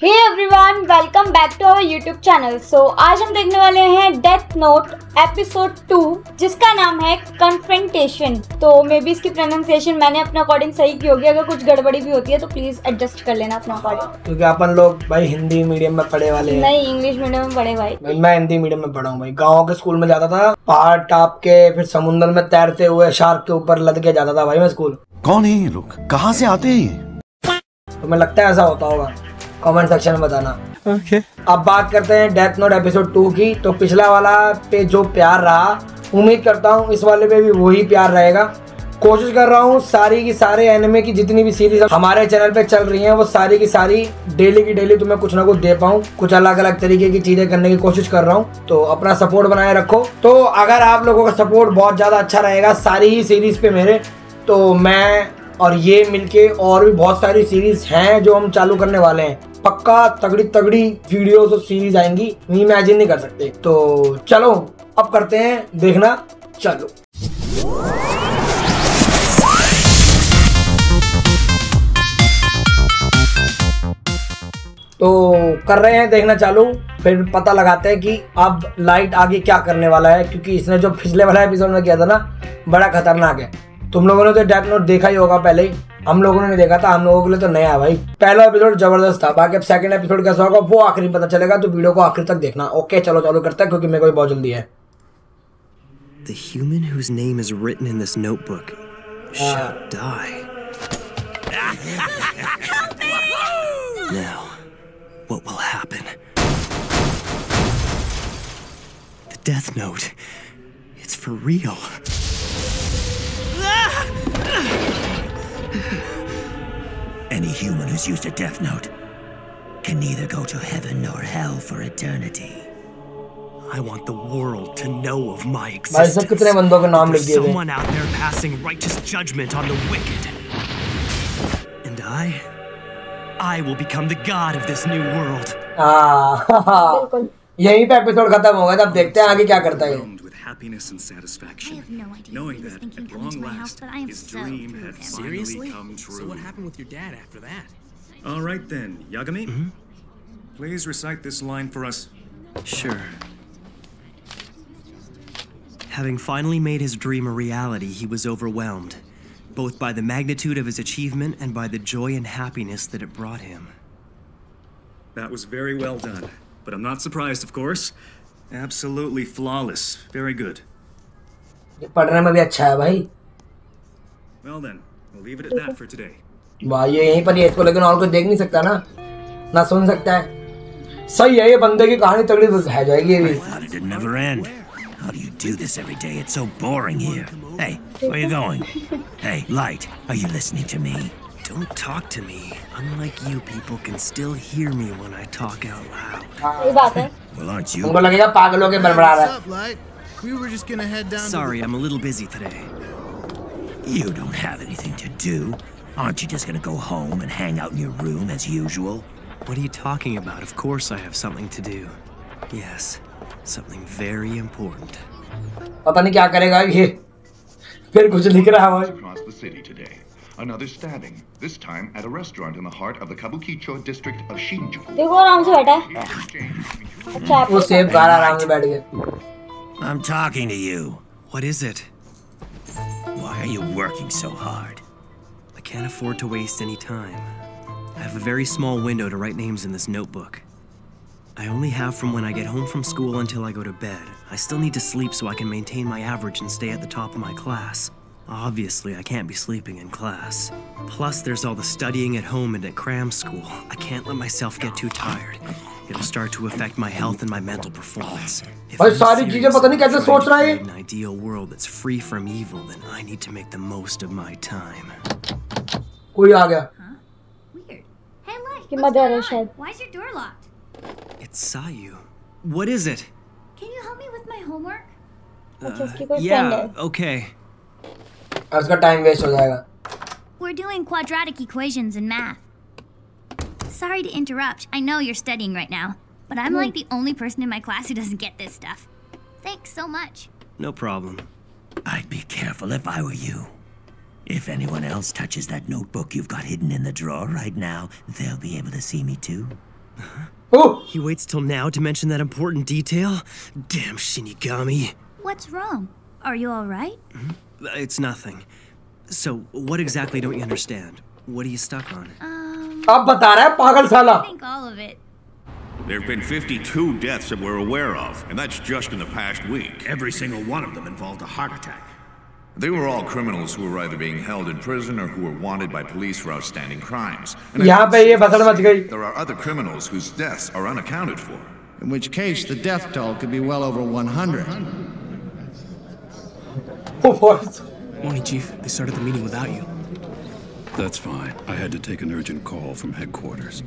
Hey everyone, welcome back to our YouTube channel. आज हम देखने वाले हैं डेथ नोट एपिसोड 2 जिसका नाम है कन्फ्रंटेशन। तो मे बी इसकी प्रोनाउंसिएशन मैंने अपने अकॉर्डिंग सही की होगी, अगर कुछ गड़बड़ी भी होती है तो प्लीज एडजस्ट कर लेना अपना अकॉर्डिंग। क्योंकि अपन लोग भाई हिंदी मीडियम में पढ़े वाले हैं। नहीं, इंग्लिश मीडियम में पढ़े भाई। मैं हिंदी मीडियम में पढ़ा हूँ भाई। गाँव के स्कूल में जाता था, पहाड़ टाप के फिर समुद्र में तैरते हुए शार्क के ऊपर लद के जाता था भाई मैं स्कूल। कौन है ये लोग, कहाँ से आते हैं? तुम्हें लगता है ऐसा होता होगा? कमेंट सेक्शन में बताना। अब बात करते हैं डेथ नोट एपिसोड 2 की। तो पिछला वाला पे जो प्यार रहा, उम्मीद करता हूँ इस वाले पे भी वही प्यार रहेगा। कोशिश कर रहा हूँ सारी की सारे एनिमे की जितनी भी सीरीज हमारे चैनल पे चल रही हैं वो सारी की सारी डेली की डेली तुम्हें कुछ ना कुछ दे पाऊँ। कुछ अलग अलग तरीके की चीजें करने की कोशिश कर रहा हूँ, तो अपना सपोर्ट बनाए रखो। तो अगर आप लोगों का सपोर्ट बहुत ज्यादा अच्छा रहेगा सारी ही सीरीज पे मेरे, तो मैं और ये मिलके और भी बहुत सारी सीरीज हैं जो हम चालू करने वाले हैं। पक्का तगड़ी तगड़ी वीडियोस और सीरीज आएंगी, इमेजिन नहीं कर सकते। तो चलो अब करते हैं देखना, चलो। तो कर रहे हैं देखना चालू, फिर पता लगाते हैं कि अब लाइट आगे क्या करने वाला है। क्योंकि इसने जो पिछले वाला एपिसोड में किया था ना, बड़ा खतरनाक है। तुम लोगों ने तो डेथ नोट देखा ही होगा पहले ही, हम लोगों ने नहीं देखा था, हम लोगों के लिए तो नया है भाई। पहला एपिसोड जबरदस्त था, बाकी अब सेकंड एपिसोड कैसा होगा वो आखिरी पता चलेगा, तो वीडियो को आखिर तक देखना। ओके चलो चालू करते हैं क्योंकि मेरे को भी बहुत जल्दी है। The human whose name is written in this notebook shall die. Now, what will happen? The death note. It's for real. Any human who's used a death note can neither go to heaven nor hell for eternity. I want the world to know of my भाई सब कितने existence. बंदों के नाम लिख There's दिए थे। someone out there passing righteous judgment on the wicked. And I will become the god of this new world. बिल्कुल यहीं पे एपिसोड खत्म होगा, तब देखते हैं आगे क्या करता है। Happiness and satisfaction, I have no idea knowing who he was that thinking at coming to long my house, last but I am his so dream through had with him. finally Seriously? come true. So what happened with your dad after that? All right then, Yagami, please recite this line for us. Sure. Having finally made his dream a reality, he was overwhelmed, both by the magnitude of his achievement and by the joy and happiness that it brought him. That was very well done, but I'm not surprised, of course. Absolutely flawless. Very good. ये पढ़ने में भी अच्छा है भाई। Well then, we'll leave it at that for today. भाई ये यहीं पर ही है, इसको लेकिन और कोई देख नहीं सकता ना, ना सुन सकता है। सही है, ये बंदे की कहानी तगड़ी है जाएगी ये भी। I thought it would never end. How do you do this every day? It's so boring here. Hey, where are you going? Hey, Light, are you listening to me? Don't talk to me. Unlike you, people can still hear me when I talk out loud. सही बात है। Well, aren't you? उनको लगेगा पागलों के बड़बड़ा रहा है। What's up, Light? We were just gonna head down. Sorry, I'm a little busy today. You don't have anything to do. Aren't you just gonna go home and hang out in your room as usual? What are you talking about? Of course I have something to do. Yes, something very important. पता नहीं क्या करेगा ये, फिर कुछ लिख रहा है भाई। Across the city today. Another stabbing, this time at a restaurant in the heart of the Kabukicho district of Shinjuku. देखो आराम से बैठा है। अच्छा वो सेब खा रहा आराम से बैठ के। I'm talking to you. What is it? Why are you working so hard? I can't afford to waste any time. I have a very small window to write names in this notebook. I only have from when I get home from school until I go to bed. I still need to sleep so I can maintain my average and stay at the top of my class. Obviously, I can't be sleeping in class. Plus, there's all the studying at home and at cram school. I can't let myself get too tired. It'll start to affect my health and my mental performance. If भाई I'm सारी चीजें पता नहीं कैसे seriously सोच रहा है ये। trying to create an ideal world that's free from evil, then I need to make the most of my time. कोई आ गया। Weird. Hey, Light, कि what's मदर है going on? शायद। Why is your door locked? It's Sayu. What is it? Can you help me with my homework? अच्छा इसकी कोई friend है। Yeah, okay. और उसका टाइम वेस्ट हो जाएगा। We're doing quadratic equations in math. Sorry to interrupt. I know you're studying right now, but I'm like the only person in my class who doesn't get this stuff. Thanks so much. No problem. I'd be careful if I were you. If anyone else touches that notebook you've got hidden in the drawer right now, they'll be able to see me too. He waits till now to mention that important detail? Damn Shinigami. What's wrong? Are you all right? It's nothing. So, what exactly don't you understand? What are you stuck on? अब बता रहा है पागल साला. I think all of it. There have been 52 deaths that we're aware of, and that's just in the past week. Every single one of them involved a heart attack. They were all criminals who were either being held in prison or who were wanted by police for outstanding crimes. यहाँ पे ये फसल much गई. There are other criminals whose deaths are unaccounted for. In which case, the death toll could be well over 100. Morning, Chief. They started the meeting without you. That's fine. I had to take an urgent call from headquarters.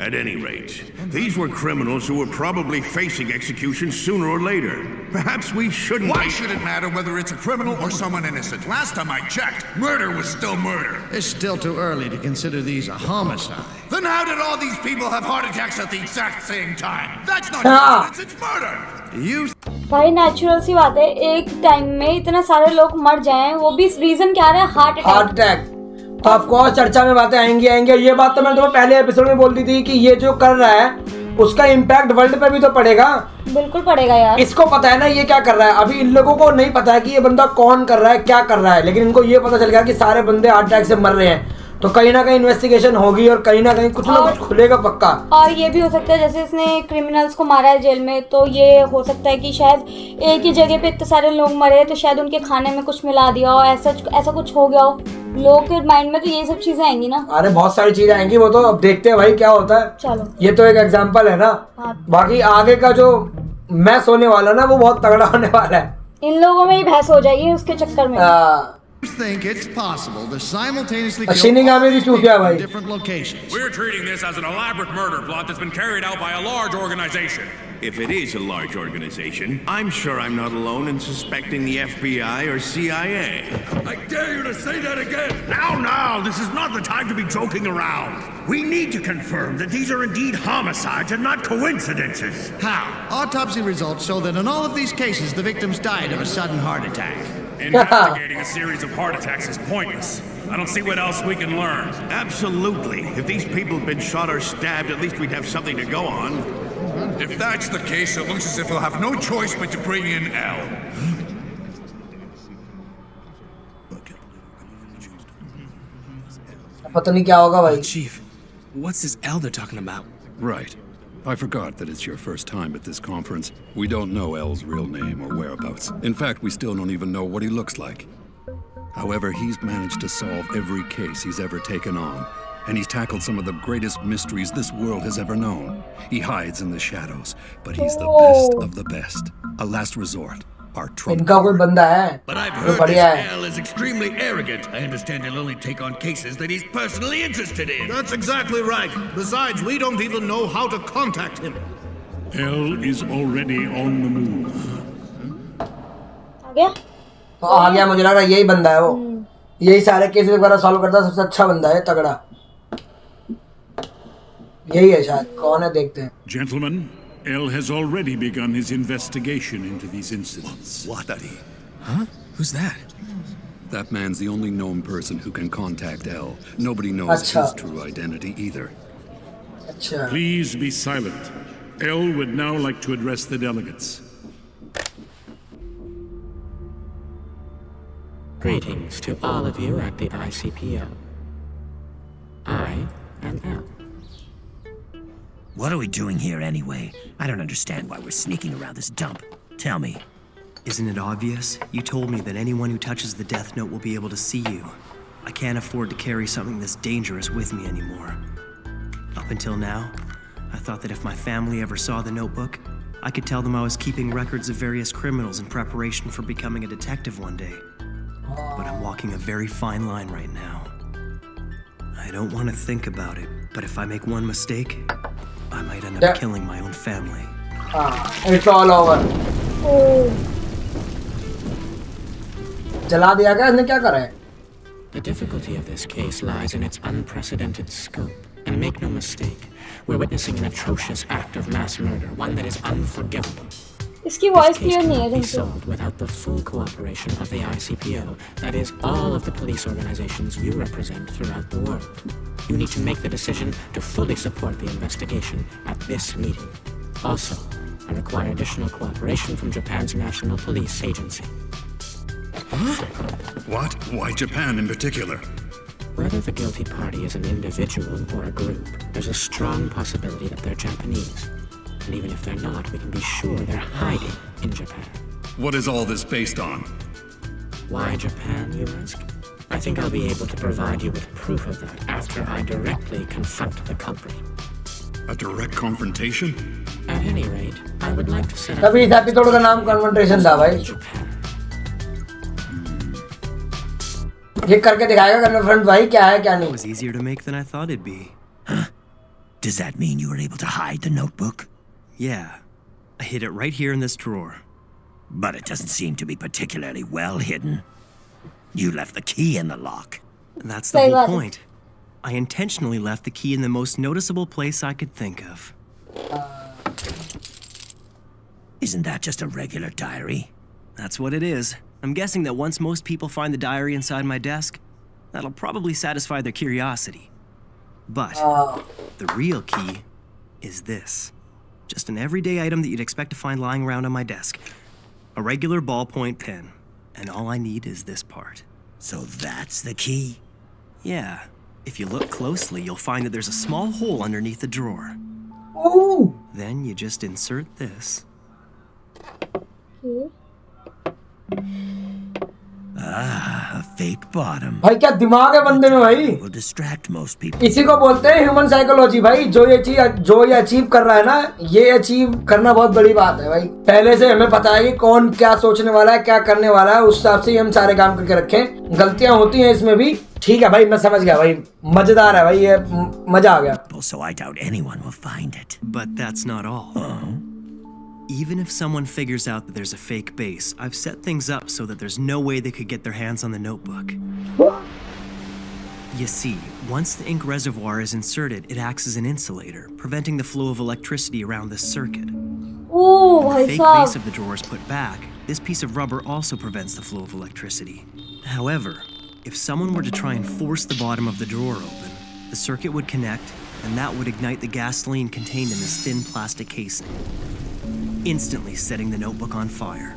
At any rate, these were criminals who were probably facing execution sooner or later. Perhaps we shouldn't... Why should it matter whether it's a criminal or someone innocent? Last time I checked, murder was still murder. It's still too early to consider these a homicide. Then how did all these people have heart attacks at the exact same time? That's not coincidence, it's murder. भाई natural सी बात है, एक time में इतना सारे लोग मर जाएं, वो भी रीजन क्या है? Heart attack. ऑफ कोर्स चर्चा में बातें आएंगी. ये बात तो मैंने तुम्हें पहले एपिसोड में बोल दी थी कि ये जो कर रहा है उसका इम्पैक्ट वर्ल्ड पे भी तो पड़ेगा. बिल्कुल पड़ेगा यार. इसको पता है ना ये क्या कर रहा है. अभी इन लोगों को नहीं पता है कि ये बंदा कौन कर रहा है, क्या कर रहा है, लेकिन इनको ये पता चल गया कि सारे बंदे हार्ट अटैक से मर रहे हैं. तो कहीं ना कहीं इन्वेस्टिगेशन होगी और कहीं ना कहीं कुछ ना कुछ खुलेगा पक्का. और ये भी हो सकता है जैसे इसने क्रिमिनल्स को मारा है जेल में, तो ये हो सकता है कि शायद एक ही जगह पे इतने सारे लोग मरे तो शायद उनके खाने में कुछ मिला दिया हो, ऐसा कुछ हो गया हो. लोगों के माइंड में तो ये सब चीजें आएंगी ना. अरे बहुत सारी चीजें आएंगी, वो तो अब देखते हैं भाई क्या होता है. चलो ये तो एक एग्जांपल है ना. बाकी आगे का जो मैच होने वाला ना वो बहुत तगड़ा होने वाला है. इन लोगों में ही बहस हो जाएगी उसके चक्कर में. Think it's possible to simultaneously kill different locations. We're treating this as an elaborate murder plot that's been carried out by a large organization. If it is a large organization, I'm sure I'm not alone in suspecting the FBI or CIA. I dare you to say that again! Now, this is not the time to be joking around. We need to confirm that these are indeed homicides and not coincidences. How? Autopsy results show that in all of these cases, the victims died of a sudden heart attack. Investigating a series of heart attacks is pointless. I don't see what else we can learn. Absolutely. If these people had been shot or stabbed, at least we'd have something to go on. If that's the case, it looks as if we'll have no choice but to bring in L. पता नहीं क्या होगा भाई. Chief, what's this L they're talking about? Right. I forgot that it's your first time at this conference. We don't know L's real name or whereabouts. In fact, we still don't even know what he looks like. However, he's managed to solve every case he's ever taken on. And he's tackled some of the greatest mysteries this world has ever known. He hides in the shadows, but he's the best of the best. A last resort. Our trump card. But I've heard this L is extremely arrogant. I understand he'll only take on cases that he's personally interested in. That's exactly right. Besides, we don't even know how to contact him. L is already on the move. आ गया. मुझे लग रहा है यही बंदा है वो. यही सारे केसेस वगैरह सॉल्व करता है. सबसे अच्छा बंदा है, तगड़ा. यही है शायद. कौन है देखते हैं. Gentlemen, L has already begun his investigation into these incidents. What are he? Huh? Who's that? That man's the only known person who can contact L. Nobody knows his true identity either. Please be silent. L would now like to address the delegates. Greetings to all of you at the ICPO. I am L. What are we doing here anyway? I don't understand why we're sneaking around this dump. Tell me. Isn't it obvious? You told me that anyone who touches the Death Note will be able to see you. I can't afford to carry something this dangerous with me anymore. Up until now, I thought that if my family ever saw the notebook, I could tell them I was keeping records of various criminals in preparation for becoming a detective one day. But I'm walking a very fine line right now. I don't want to think about it, but if I make one mistake, I might end up killing my own family. It's all over. जला दिया क्या? इसने क्या करा है? The difficulty of this case lies in its unprecedented scope. And make no mistake, we're witnessing an atrocious act of mass murder, one that is unforgivable. इसकी voice clear नहीं है. Solved without the full cooperation of the ICPO, that is, all of the police organizations you represent throughout the world. you need to make the decision to fully support the investigation at this meeting. Also, I require additional cooperation from Japan's National Police Agency. What? Why Japan in particular? Whether the guilty party is an individual or a group, there's a strong possibility that they're Japanese. And even if they're not, we can be sure they're hiding in Japan. What is all this based on? Why Japan, you ask? I think I'll be able to provide you with proof of that after I directly confront the culprit. A direct confrontation? At any rate, I would like to set up... तभी इस episode का नाम confrontation था भाई। ये करके दिखाएगा confront भाई क्या है क्या नहीं। It was easier to make than I thought it'd be. Huh? Does that mean you were able to hide the notebook? Yeah. I hid it right here in this drawer. But it doesn't seem to be particularly well hidden. You left the key in the lock. That's the whole point. I intentionally left the key in the most noticeable place I could think of. Isn't that just a regular diary? That's what it is. I'm guessing that once most people find the diary inside my desk, that'll probably satisfy their curiosity. But the real key is this. Just an everyday item that you'd expect to find lying around on my desk. A regular ballpoint pen. And all I need is this part. So that's the key? Yeah. If you look closely, you'll find that there's a small hole underneath the drawer. Ooh. Then you just insert this. Ah, a fake bottom. भाई क्या दिमाग है बंदे में भाई। Will distract most people. इसी को बोलते हैं ह्यूमन साइकोलॉजी भाई। जो ये अचीव कर रहा है ना, ये अचीव करना बहुत बड़ी बात है भाई। पहले से हमें पता है कि कौन क्या सोचने वाला है, क्या करने वाला है, उस हिसाब से हम सारे काम करके रखें। गलतियां होती हैं इसमें भी, ठीक है भाई, मैं समझ गया भाई। मजेदार है भाई, ये मजा आ गया। So I doubt anyone will find it. But that's not all. Even if someone figures out that there's a fake base, I've set things up so that there's no way they could get their hands on the notebook. You see, once the ink reservoir is inserted, it acts as an insulator, preventing the flow of electricity around this circuit. Oh, the fake base of the drawer is put back. This piece of rubber also prevents the flow of electricity. However, if someone were to try and force the bottom of the drawer open, the circuit would connect, and that would ignite the gasoline contained in this thin plastic casing, instantly setting the notebook on fire.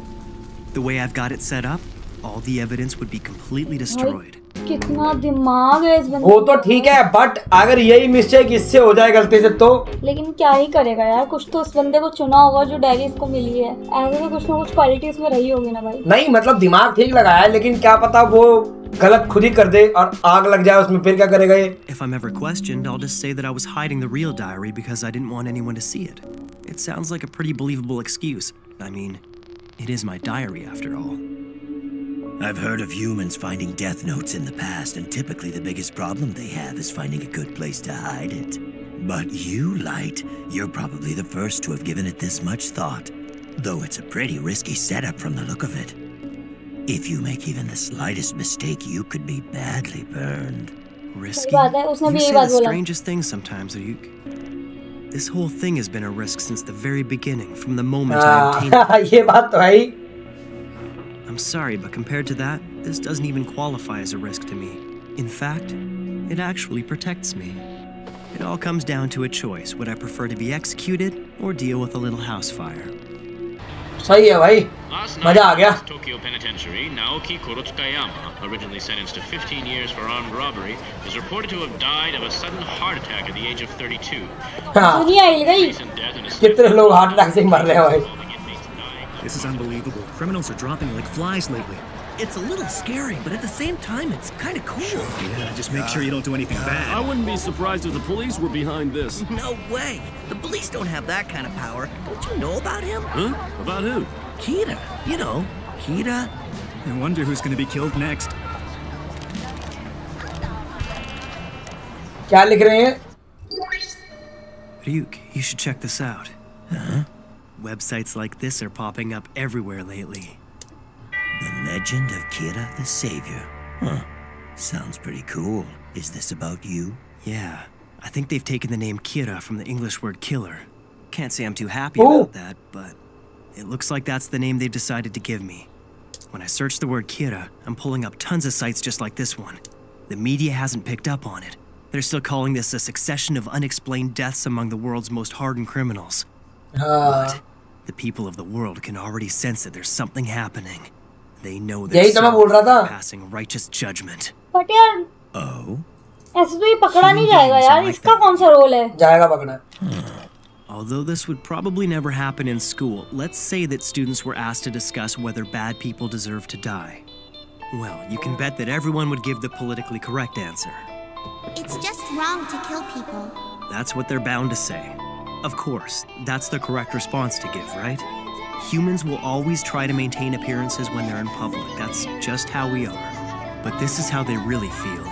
The way I've got it set up, all the evidence would be completely destroyed. कितना दिमाग है इस बंदे। वो तो ठीक है, but अगर यही मिस्टेक इससे हो जाए गलती से तो। लेकिन क्या ही करेगा यार, कुछ तो उस बंदे को चुना होगा जो डायरी इसको मिली है। ऐसे तो कुछ ना कुछ क्वालिटी उसमें रही होगी ना भाई। नहीं मतलब दिमाग ठीक लगाया है, लेकिन क्या पता वो गलत खुद ही कर दे और आग लग जाए उसमें, फिर क्या करेगा ये? If I'm ever questioned, I'll just say that I was hiding the real diary because I didn't want anyone to see it. It sounds like a pretty believable excuse. I mean, it is my diary after all. I've heard of humans finding death notes in the past, and typically the biggest problem they have is finding a good place to hide it. But you, Light, you're probably the first to have given it this much thought, though it's a pretty risky setup from the look of it. If you make even the slightest mistake, you could be badly burned. Risky? You say the strangest things sometimes, Ayuk. This whole thing has been a risk since the very beginning, from the moment I obtained it. ये बात तो है ही। I'm sorry, but compared to that, this doesn't even qualify as a risk to me. In fact, it actually protects me. It all comes down to a choice. Would I prefer to be executed or deal with a little house fire? सही है भाई, मजा आ गया। Tokyo Penitentiary, Naoki Kurotsukayama, originally sentenced to 15 years for armed robbery, is reported to have died of a sudden heart attack at the age of 32. दुनिया हिल गई। कितने लोग heart attack से मर रहे हैं भाई। This is unbelievable. Criminals are dropping like flies lately. It's a little scary, but at the same time, it's kind of cool. Yeah, just make sure you don't do anything bad. I wouldn't be surprised if the police were behind this. No way. The police don't have that kind of power. Don't you know about him? Huh? About who? Kira. You know, Kira. I wonder who's going to be killed next. क्या लिख रहे हैं? Ryuk, you should check this out. Huh? Websites like this are popping up everywhere lately. The Legend of Kira the Savior. Huh. Sounds pretty cool. Is this about you? Yeah. I think they've taken the name Kira from the English word killer. Can't say I'm too happy about that, but it looks like that's the name they've decided to give me. When I search the word Kira, I'm pulling up tons of sites just like this one. The media hasn't picked up on it. They're still calling this a succession of unexplained deaths among the world's most hardened criminals. But the people of the world can already sense that there's something happening. They know they're passing righteous judgment. But यार, ऐसे तो ये पकड़ा नहीं जाएगा यार, इसका कौन सा रोल है? जाएगा पकड़ा. Although this would probably never happen in school, let's say that students were asked to discuss whether bad people deserve to die. Well, you can bet that everyone would give the politically correct answer. It's just wrong to kill people. That's what they're bound to say. Of course, that's the correct response to give, right? Humans will always try to maintain appearances when they're in public. That's just how we are. But this is how they really feel.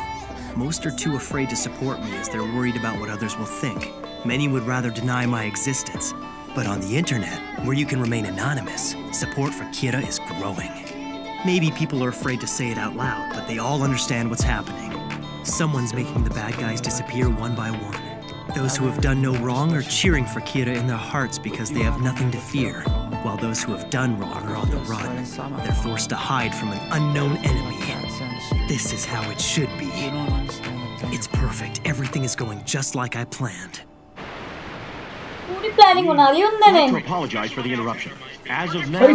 Most are too afraid to support me as they're worried about what others will think. Many would rather deny my existence. But on the internet, where you can remain anonymous, support for Kira is growing. Maybe people are afraid to say it out loud, but they all understand what's happening. Someone's making the bad guys disappear one by one. Those who have done no wrong are cheering for Kira in their hearts because they have nothing to fear, while those who have done wrong are on the run. They're forced to hide from an unknown enemy. This is how it should be. It's perfect. Everything is going just like I planned. To apologize for the interruption. As of now,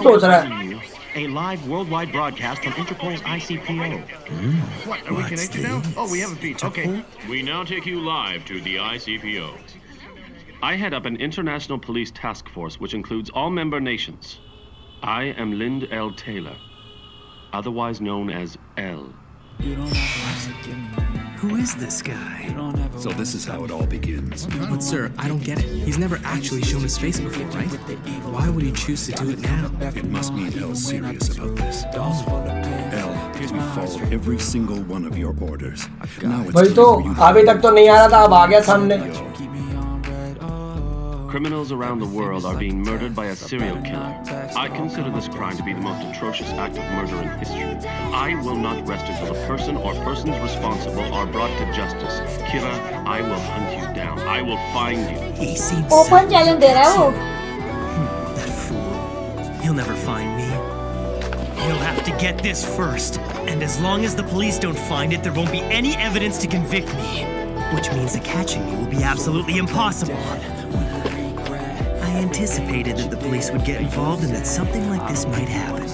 a live worldwide broadcast from Interpol's ICPO. What, are we connected now? Oh, we have a feed. Okay. We now take you live to the ICPO. I head up an international police task force which includes all member nations. I am Lind L. Taylor, otherwise known as L. Who is this guy? So this is how it all begins. But sir, I don't get it. He's never actually shown his face before, right? Why would he choose to do it now? It must mean L's serious about this. L, we followed every single one of your orders. Now it's वही तो अभी तक तो नहीं आ रहा था, अब आ गया सामने. Criminals around the world are being murdered by a serial killer. I consider this crime to be the most atrocious act of murder in history. I will not rest until the person or persons responsible are brought to justice. Kira, I will hunt you down. I will find you. He seems open challenge दे रहा है वो. That fool. He'll never find me. He'll have to get this first. And as long as the police don't find it, there won't be any evidence to convict me. Which means that catching me will be absolutely impossible. I anticipated that the police would get involved and that something like this might happen.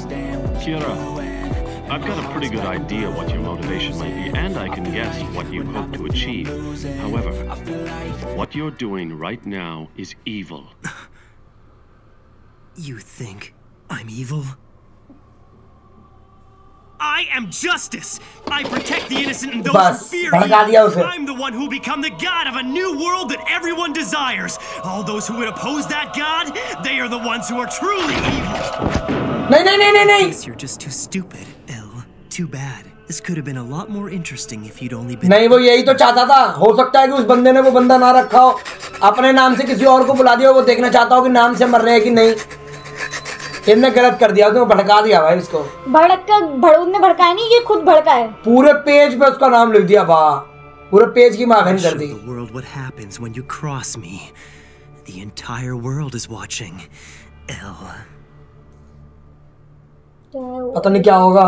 Kira, I've got a pretty good idea what your motivation might be, and I can guess what you hope to achieve. However, what you're doing right now is evil. You think I'm evil? I am justice! I protect the innocent and those who fear evil. I'm the one who will become the god of a new world that everyone desires. All those who would oppose that god, they are the ones who are truly evil. No. Guess you're just too stupid, L. Too bad. This could have been a lot more interesting if you'd only been... नहीं, वो यही तो चाहता था. हो सकता है कि उस बंदे ने वो बंदा ना रखा हो, अपने नाम से किसी और को बुला दिया हो, वो देखना चाहता हो कि नाम से मर रहे हैं कि नहीं. इनने गलत कर दिया, तो भड़का दिया भाई इसको. ने भड़काया नहीं, ये खुद भड़का है. पूरे पेज पे उसका नाम लिख दिया. पूरे पेज की माखन कर दी. The world what happens when you cross me. The entire world is watching. L. पता नहीं क्या होगा.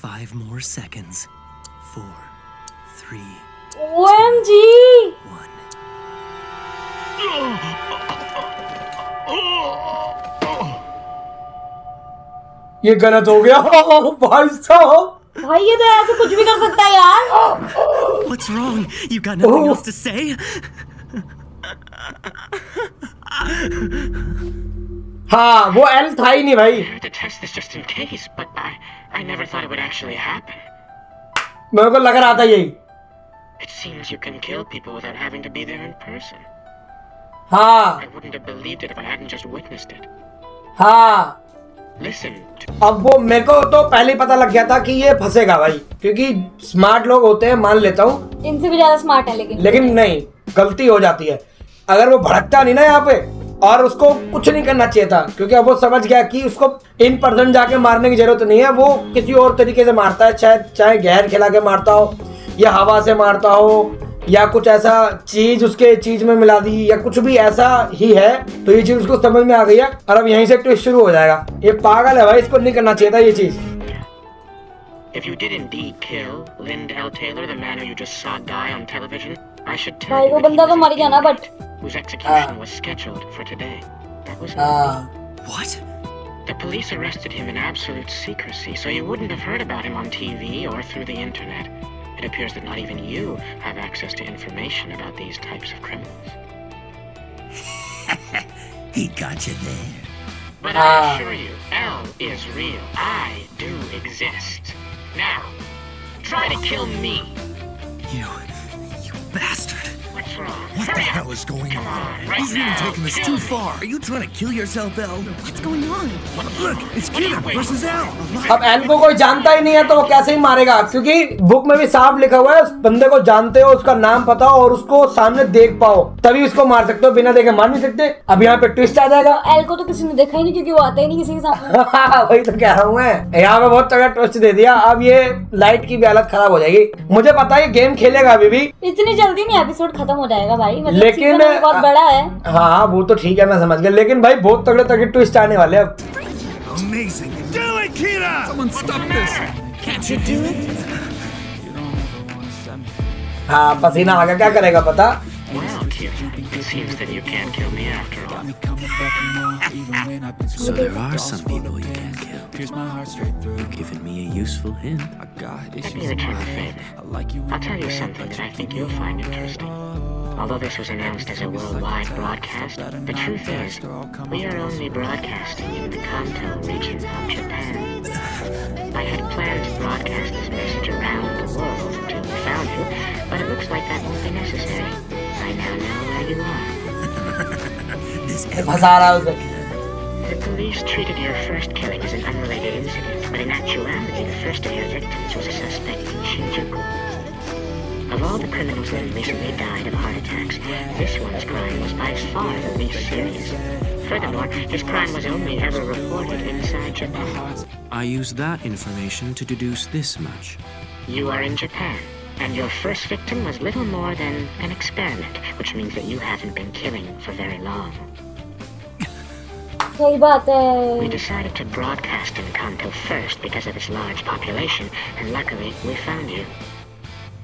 5 more seconds. 4, 3. OMG. 1. ये गलत हो गया. भाई साहब. भाई ये तो ऐसे कुछ भी कर सकता है यार. What's wrong? You got nothing else to say? हाँ, वो एल था ही नहीं भाई. To test this just in case, but I never thought it would actually happen. मेरे को लग रहा था यही. It seems you can kill people without having to be there in person. हाँ. I wouldn't have believed it if I hadn't just witnessed it. हाँ. Listen. अब वो मेरे को तो पहले ही पता लग गया था कि ये फंसेगा भाई, क्योंकि स्मार्ट लोग होते हैं, मान लेता हूँ. इनसे भी ज्यादा स्मार्ट है, लेकिन नहीं, गलती हो जाती है. अगर वो भड़कता नहीं ना यहाँ पे, और उसको कुछ नहीं करना चाहिए था, क्योंकि अब वो समझ गया कि उसको इन पर्सन जाके मारने की जरूरत नहीं है. वो किसी और तरीके से मारता है, शायद चाहे गहर खिला के मारता हो, या हवा से मारता हो, या कुछ ऐसा चीज उसके चीज में मिला दी, या कुछ भी ऐसा ही है. तो ये चीज उसको समझ में आ गई है, और अब यहीं से ट्विस्ट शुरू हो जाएगा. ये पागल है भाई, इसको नहीं करना चाहिए था ये चीज. If you did indeed kill Lind L. Taylor, the man who you just saw die on television, I should tell भाई you वो that he बंदा तो was मर गया ना, but whose execution was scheduled for today. That was what? The police arrested him in absolute secrecy, so you wouldn't have heard about him on TV or through the internet. It appears that not even you have access to information about these types of criminals. He got you there. But I assure you, L is real. I do exist. Now, try to kill me. You bastard. What's wrong? What the hell is going on? He's really taking this too far. Are you trying to kill yourself, L? What's going on? Look, it's Kira versus L. अब L को कोई जानता ही नहीं है तो वो कैसे ही मारेगा, क्योंकि बुक में भी साफ लिखा हुआ है उस बंदे को जानते हो, उसका नाम पता हो और उसको सामने देख पाओ तभी उसको मार सकते हो, बिना देखे मार नहीं सकते। अब यहाँ पे ट्विस्ट आ जाएगा। एल को तो किसी ने देखा ही नहीं क्योंकि वो आता ही नहीं किसी के सामने। वही तो कह रहा हूँ मैं, यहाँ पे बहुत तगड़ा ट्विस्ट दे दिया। अब ये लाइट की भी हालत खराब हो जाएगी। मुझे पता है गेम खेलेगा अभी भी, इतनी जल्दी नहीं एपिसोड खत्म हो जाएगा भाई, मतलब लेकिन बहुत बड़ा है। हाँ वो तो ठीक है, मैं समझ गया, लेकिन भाई बहुत तगड़े तगड़े ट्विस्ट आने वाले अब। Amazing. Do it, Kira! Someone stop this. Can't you do it? हाँ पसीना आ गया, क्या करेगा पता। Well, Kira, it seems that you can't kill me after all. So there are some people you can't kill. You've given me a useful hint. Let me return the favor. I'll tell you something that I think you'll find interesting. Although this was announced as a worldwide broadcast, the truth is, we are only broadcasting in the Kanto region of Japan. I had planned to broadcast this message around the world until we found you, but it looks like that won't be necessary. I now know where you are. The police treated your first killing as an unrelated incident, but in actuality, the first of your victims was a suspect in Shinjuku. Of all the criminals that have recently died of heart attacks, this one's crime was by far the least serious. Furthermore, his crime was only ever reported inside Japan. I used that information to deduce this much. You are in Japan, and your first victim was little more than an experiment, which means that you haven't been killing for very long. सही बात है। We decided to broadcast in Kanto first because of its large population, and luckily we found you.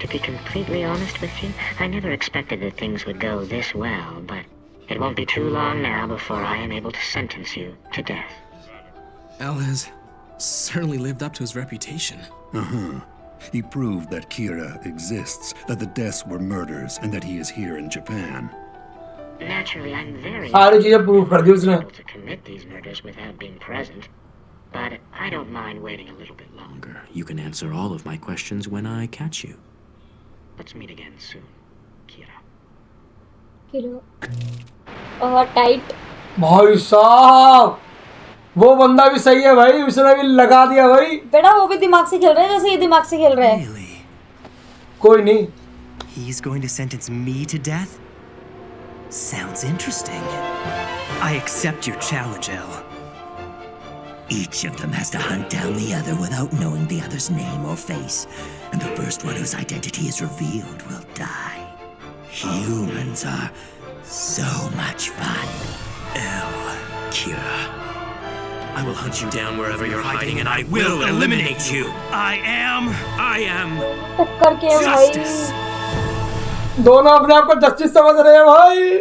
To be completely honest with you, I never expected that things would go this well, but it won't be too long now before I am able to sentence you to death. L has certainly lived up to his reputation. He proved that Kira exists, that the deaths were murders, and that he is here in Japan. Naturally, I'm very able to commit these murders without being present, but I don't mind waiting a little bit longer. You can answer all of my questions when I catch you. Let's meet again soon, Kira. बहुत tight. भाई साहब वो बंदा भी सही है भाई, उसने भी लगा दिया भाई। बेटा वो भी दिमाग से खेल रहा है जैसे ये दिमाग से खेल रहा है। कोई नहीं। He's going to sentence me to death? Sounds interesting. I accept your challenge, L. Each of them has to hunt down the other without knowing the other's name or face. And the first one whose identity is revealed will die. Humans are so much fun. L. Kira. I will hunt you down wherever you're hiding and I will eliminate you. I am justice. दोनों अपने आप को justice समझ रहे हैं भाई।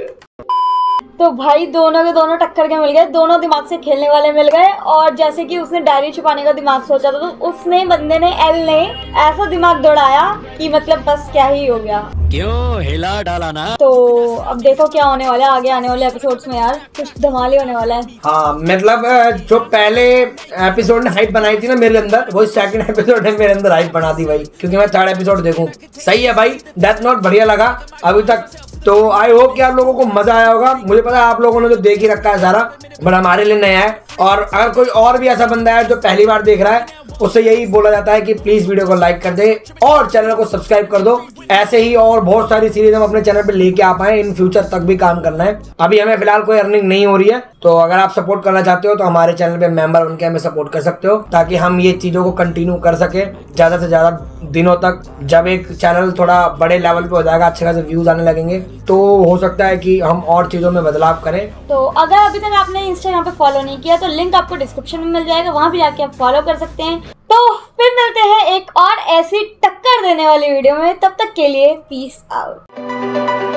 तो भाई दोनों के दोनों टक्कर के मिल गए, दोनों दिमाग से खेलने वाले मिल गए। और जैसे कि उसने डायरी छुपाने का दिमाग सोचा था तो उसने बंदे ने एल ने ऐसा दिमाग दौड़ाया कि मतलब बस क्या ही हो गया। क्यों हिला डाला ना। तो अब देखो क्या होने वाला है आगे आने वाले एपिसोड्स में यार, कुछ धमाल ही होने वाला है। हाँ मतलब जो पहले एपिसोड ने हाइप बनाई थी ना मेरे अंदर, वही सेकंड एपिसोड ने मेरे अंदर हाइप बना दी भाई, क्योंकि मैं थर्ड एपिसोड देखूं। सही है भाई, डेथ नोट बढ़िया लगा अभी तक। तो आई होप कि आप लोगों को मजा आया होगा। मुझे पता है आप लोगों ने तो देख ही रखा है सारा, बट हमारे लिए नया है। और अगर कोई और भी ऐसा बंदा है जो पहली बार देख रहा है, उससे यही बोला जाता है कि प्लीज वीडियो को लाइक कर दे और चैनल को सब्सक्राइब कर दो। ऐसे ही और बहुत सारी सीरीज हम अपने चैनल पे लेके आ पाए, इन फ्यूचर तक भी काम करना है। अभी हमें फिलहाल कोई अर्निंग नहीं हो रही है, तो अगर आप सपोर्ट करना चाहते हो तो हमारे चैनल पे मेंबर बनके हमें सपोर्ट कर सकते हो, ताकि हम ये चीजों को कंटिन्यू कर सके ज्यादा से ज्यादा दिनों तक। जब एक चैनल थोड़ा बड़े लेवल पे हो जाएगा, अच्छे खासे व्यूज आने लगेंगे, तो हो सकता है कि हम और चीजों में बदलाव करें। तो अगर अभी तक आपने इंस्टाग्राम पे फॉलो नहीं किया तो लिंक आपको डिस्क्रिप्शन में मिल जाएगा, वहां भी जाके आप फॉलो कर सकते हैं। तो फिर मिलते हैं एक और ऐसी टक्कर देने वाली वीडियो में, तब तक के लिए पीस आउट।